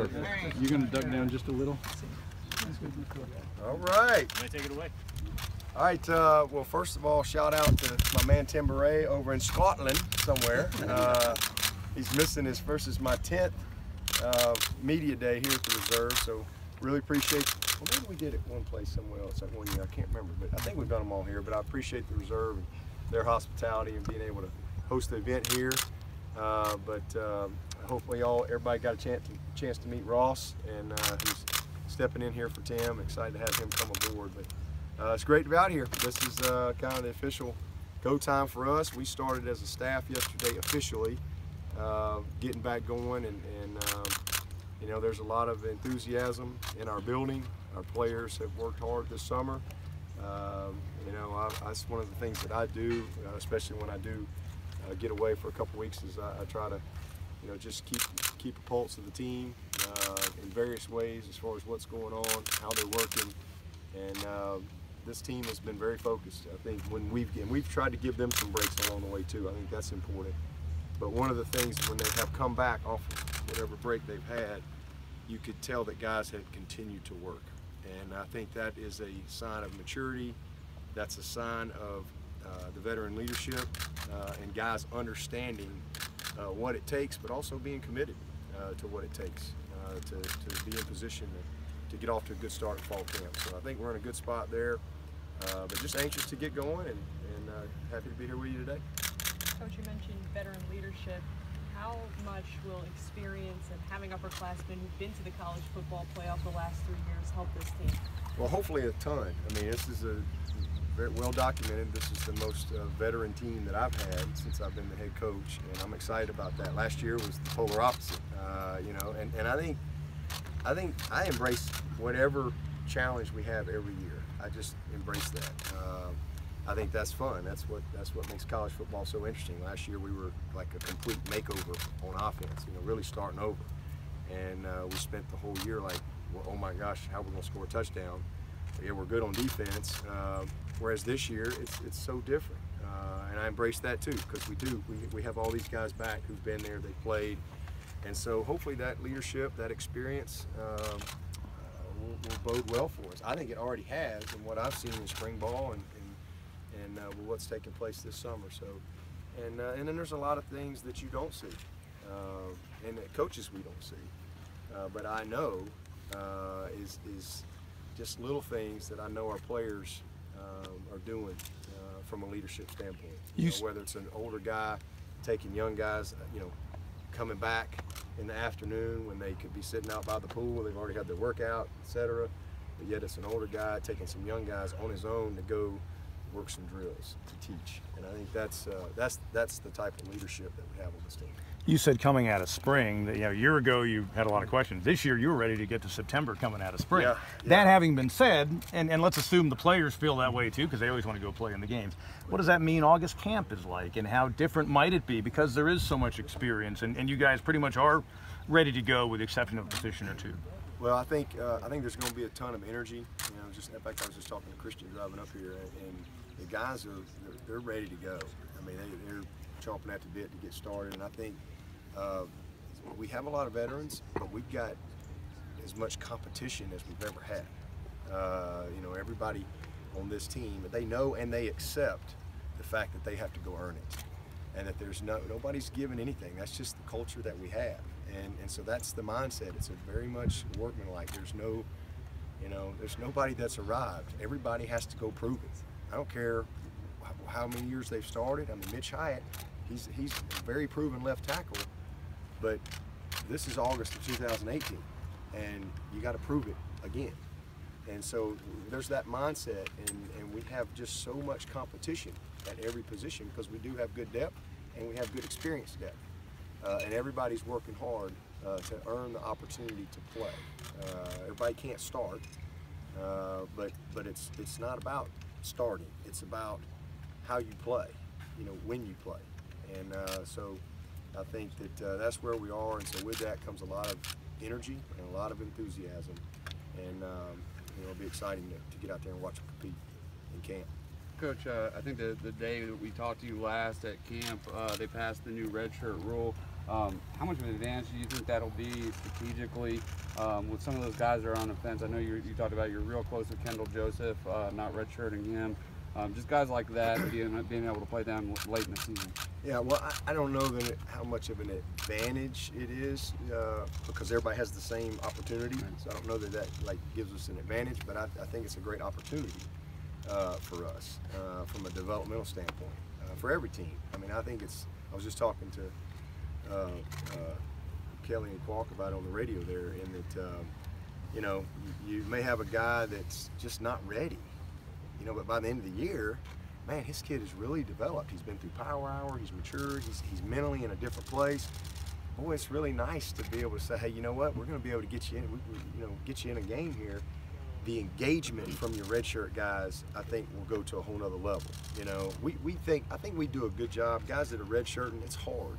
Perfect. You're going to duck down just a little? All right. Can I take it away? All right, well, first of all, shout out to my man Tim Beret over in Scotland somewhere. He's missing his first, is my 10th media day here at the Reserve, so really appreciate, well, maybe we did it one place somewhere else that one year, I can't remember, but I think we've done them all here, but I appreciate the Reserve and their hospitality and being able to host the event here. Hopefully everybody got a chance to meet Ross, and he's stepping in here for Tim. Excited to have him come aboard. But it's great to be out here. This is kind of the official go time for us. We started as a staff yesterday officially, getting back going, and you know, there's a lot of enthusiasm in our building. Our players have worked hard this summer. You know, that's one of the things that I do, especially when I do get away for a couple weeks, is I try to, you know, just keep a pulse of the team in various ways as far as what's going on, how they're working, and this team has been very focused. I think when we've tried to give them some breaks along the way too. I think that's important. But one of the things, when they have come back off of whatever break they've had, you could tell that guys had continued to work, and I think that is a sign of maturity. That's a sign of the veteran leadership and guys understanding what it takes, but also being committed to what it takes to be in position to get off to a good start at fall camp. So I think we're in a good spot there, but just anxious to get going, and happy to be here with you today. Coach, you mentioned veteran leadership. How much will experience and having upperclassmen who've been to the college football playoff the last 3 years help this team? Well, hopefully a ton. I mean, this is a very well documented. This is the most veteran team that I've had since I've been the head coach, and I'm excited about that. Last year was the polar opposite, you know, and I think I embrace whatever challenge we have every year. I just embrace that. I think that's fun. That's what makes college football so interesting. Last year we were like a complete makeover on offense, you know, really starting over, and we spent the whole year like, well, oh my gosh, how are we going to score a touchdown? But yeah, we're good on defense. Whereas this year it's so different, and I embrace that too, because we have all these guys back who've been there, they played, and so hopefully that leadership, that experience will bode well for us. I think it already has in what I've seen in spring ball and what's taking place this summer. So, and then there's a lot of things that you don't see, and that coaches we don't see, but I know is just little things that I know our players are doing from a leadership standpoint. You know, whether it's an older guy taking young guys, you know, coming back in the afternoon when they could be sitting out by the pool, they've already had their workout, etc. But yet it's an older guy taking some young guys on his own to go work some drills to teach, and I think that's the type of leadership that we have on this team. You said coming out of spring that, you know, a year ago you had a lot of questions. This year you were ready to get to September coming out of spring. Yeah. That having been said, and let's assume the players feel that way too, because they always want to go play in the games. What does that mean August camp is like, and how different might it be, because there is so much experience, and you guys pretty much are ready to go with the exception of a position or two? Well, I think there's going to be a ton of energy. You know, just in fact, I was just talking to Christian driving up here, and the guys they're ready to go. I mean, they're chomping at the bit to get started, and I think we have a lot of veterans, but we've got as much competition as we've ever had. You know, everybody on this team, they know and they accept the fact that they have to go earn it, and that there's nobody's given anything. That's just the culture that we have, and so that's the mindset. It's a very much workmanlike. There's no, you know, there's nobody that's arrived. Everybody has to go prove it. I don't care how many years they've started. I mean, Mitch Hyatt, he's a very proven left tackle, but this is August of 2018, and you got to prove it again. And so there's that mindset, and we have just so much competition at every position because we do have good depth and we have good experience depth, and everybody's working hard to earn the opportunity to play. Everybody can't start, but it's not about starting. It's about how you play, you know, when you play, and so I think that that's where we are. And so with that comes a lot of energy and a lot of enthusiasm, and you know, it'll be exciting to get out there and watch them compete in camp. Coach, I think the day that we talked to you last at camp, they passed the new redshirt rule. How much of an advantage do you think that'll be strategically with some of those guys that are on the fence? I know you talked about you're real close with Kendall Joseph, not redshirting him. Just guys like that being able to play them late in the season. Yeah, well, I don't know how much of an advantage it is because everybody has the same opportunity. So I don't know that like gives us an advantage, but I think it's a great opportunity for us from a developmental standpoint for every team. I mean, I think it's. I was just talking to Kelly and Kwok about it on the radio there, in that you know, you may have a guy that's just not ready. You know, but by the end of the year, man, his kid is really developed. He's been through Power Hour. He's matured. He's mentally in a different place. Boy, it's really nice to be able to say, hey, you know what? We're going to be able to get you in. Get you in a game here. The engagement from your redshirt guys, I think, will go to a whole nother level. You know, I think we do a good job. Guys that are redshirting, it's hard,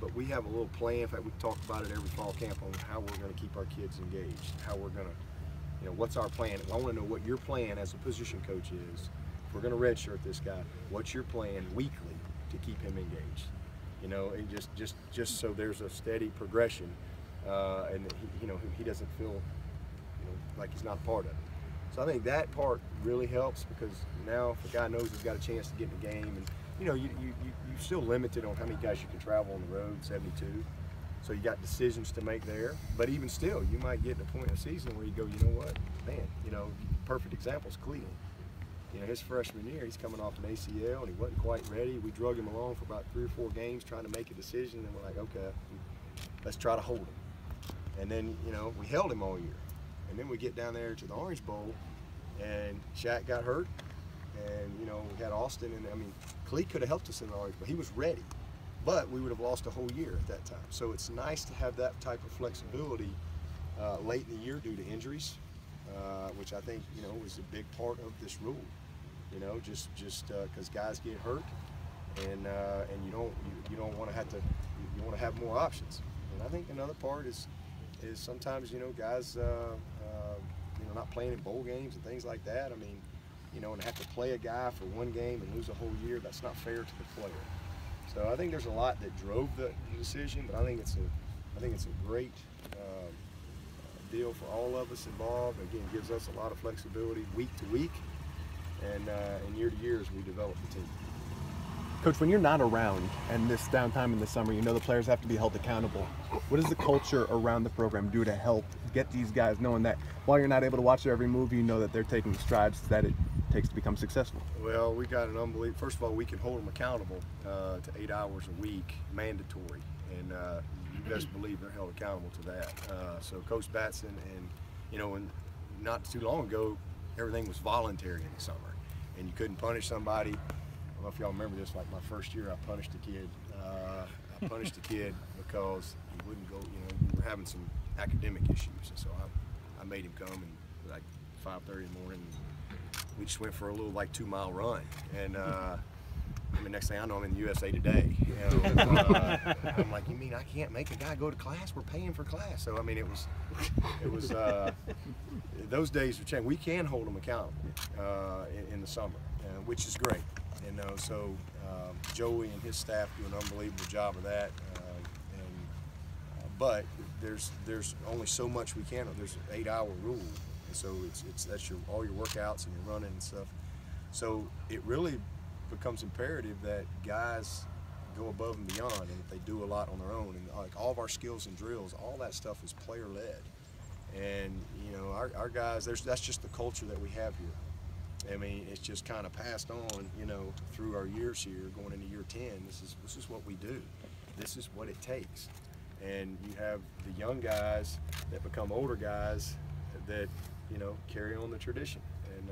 but we have a little plan. In fact, we talk about it every fall camp on how we're going to keep our kids engaged, how we're going to. You know, what's our plan? I want to know what your plan as a position coach is. If we're going to redshirt this guy, what's your plan weekly to keep him engaged? You know, and just so there's a steady progression, and he doesn't feel, like he's not part of it. So I think that part really helps, because now if a guy knows he's got a chance to get in the game, and you're still limited on how many guys you can travel on the road, 72. So you got decisions to make there, but even still, you might get to a point in the season where you go, you know what, man, perfect example is Cleveland. His freshman year, he's coming off an ACL, and he wasn't quite ready. We drug him along for about 3 or 4 games trying to make a decision, and we're like, okay, let's try to hold him. And then, we held him all year. And then we get down there to the Orange Bowl, and Shaq got hurt, and, we had Austin, and Cleat could have helped us in the Orange Bowl. He was ready. But we would have lost a whole year at that time. So it's nice to have that type of flexibility late in the year due to injuries, which I think, is a big part of this rule. Just because guys get hurt, and you don't want to have to, you want to have more options. And I think another part is sometimes guys not playing in bowl games and things like that. And have to play a guy for 1 game and lose a whole year. That's not fair to the player. So I think there's a lot that drove the decision, but I think it's a great deal for all of us involved. Again, it gives us a lot of flexibility week to week, and year to year as we develop the team. Coach, when you're not around and this downtime in the summer, the players have to be held accountable. What does the culture around the program do to help get these guys knowing that while you're not able to watch their every move, that they're taking the strides that it takes to become successful? Well, we got an unbelievable. First of all, we can hold them accountable to 8 hours a week, mandatory, and you best believe they're held accountable to that. So Coach Batson, and not too long ago, everything was voluntary in the summer, and you couldn't punish somebody. I don't know if y'all remember this. Like my first year, I punished a kid. I punished a kid because he wouldn't go. We were having some academic issues, and so I made him come, and like 5:30 in the morning. We just went for a little 2-mile run, and next thing I know, I'm in the USA Today. I'm like, you mean I can't make a guy go to class? We're paying for class. So it was those days are changing. We can hold them accountable in the summer, which is great. So Joey and his staff do an unbelievable job of that. But there's only so much we can. There's an 8-hour rule. So that's all your workouts and your running and stuff. So it really becomes imperative that guys go above and beyond, and if they do a lot on their own, and like all of our skills and drills, all that stuff is player led. And our guys, that's just the culture that we have here. It's just kind of passed on, through our years here, going into year 10. This is what we do. This is what it takes. And you have the young guys that become older guys that carry on the tradition, and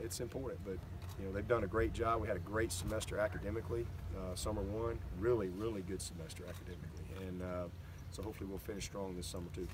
it's important. But they've done a great job. We had a great semester academically. Summer 1, really good semester academically, and so hopefully we'll finish strong this summer too.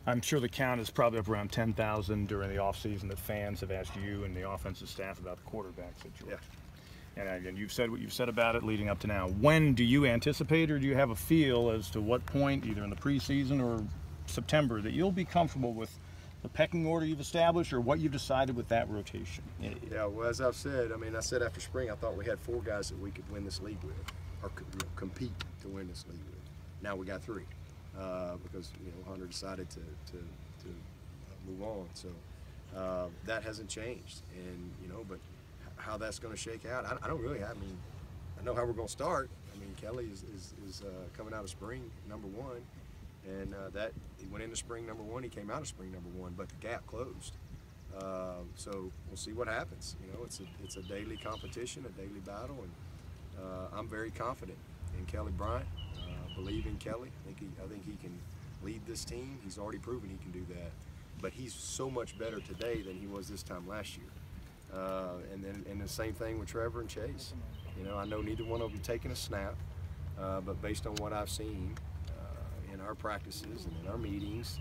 I'm sure the count is probably up around 10,000 during the offseason that fans have asked you and the offensive staff about the quarterbacks at Georgia. Yeah. And again, you've said what you've said about it leading up to now. When do you anticipate, or do you have a feel as to what point, either in the preseason or September, that you'll be comfortable with the pecking order you've established, or what you've decided with that rotation? Yeah, well, as I've said, I mean, I said after spring, I thought we had 4 guys that we could win this league with, or could, compete to win this league with. Now we got 3 because Hunter decided to move on. So that hasn't changed, and but how that's going to shake out, I don't really. I mean, I know how we're going to start. I mean, Kelly is coming out of spring #1. And that he went into spring #1, he came out of spring #1, but the gap closed. So we'll see what happens. It's a daily competition, a daily battle, and I'm very confident in Kelly Bryant. Believe in Kelly. I think he can lead this team. He's already proven he can do that. But he's so much better today than he was this time last year. And the same thing with Trevor and Chase. I know neither one of them taking a snap, but based on what I've seen in our practices and in our meetings,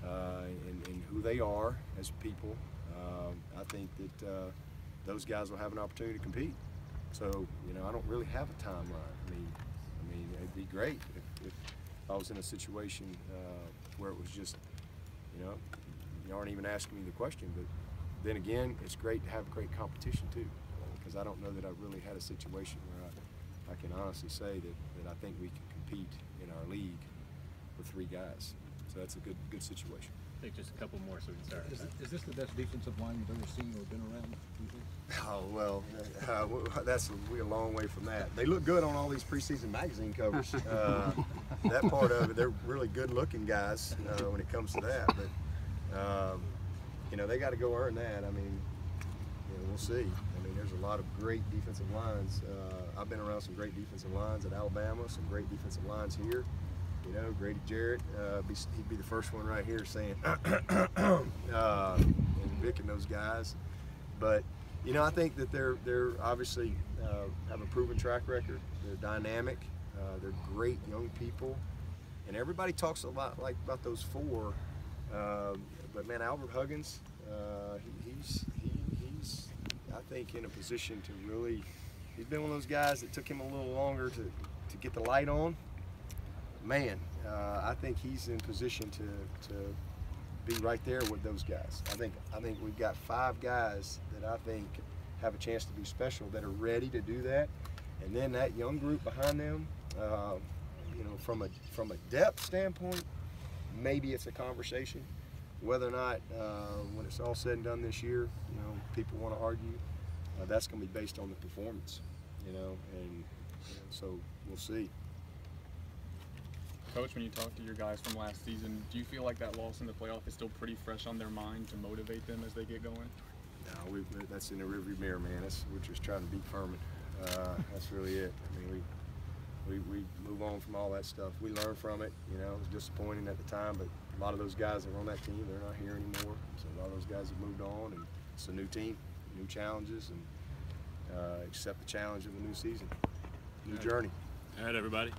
and who they are as people, I think that those guys will have an opportunity to compete. So, I don't really have a timeline. I mean, it'd be great if I was in a situation where it was just, you aren't even asking me the question. But then again, it's great to have great competition too, because I don't know that I've really had a situation where I can honestly say that I think we can compete in our league with 3 guys. So that's a good situation. I think just a couple more so we can start. Is this the best defensive line you've ever seen or been around, do you think? Oh, well, we're a long way from that. They look good on all these preseason magazine covers. That part of it, they're really good-looking guys when it comes to that. But, they got to go earn that. I mean, we'll see. I mean, there's a lot of great defensive lines. I've been around some great defensive lines at Alabama, some great defensive lines here. Grady Jarrett, he'd be the first one right here saying, and Vic and those guys. But, I think that they're obviously have a proven track record. They're dynamic. They're great young people. And everybody talks a lot about those 4. But man, Albert Huggins, he's I think in a position to really. He's been one of those guys that took him a little longer to get the light on. Man, I think he's in position to be right there with those guys. I think we've got 5 guys that I think have a chance to be special, that are ready to do that. And then that young group behind them, from a depth standpoint, maybe it's a conversation. Whether or not, when it's all said and done this year, people want to argue, that's going to be based on the performance, and so we'll see. Coach, when you talk to your guys from last season, do you feel like that loss in the playoff is still pretty fresh on their mind to motivate them as they get going? No, that's in the rearview mirror, man. We're just trying to beat Furman. That's really it. I mean, we move on from all that stuff. We learn from it. It was disappointing at the time, but a lot of those guys that were on that team, they're not here anymore. So a lot of those guys have moved on, and it's a new team, new challenges, and accept the challenge of the new season, new journey. All right, everybody.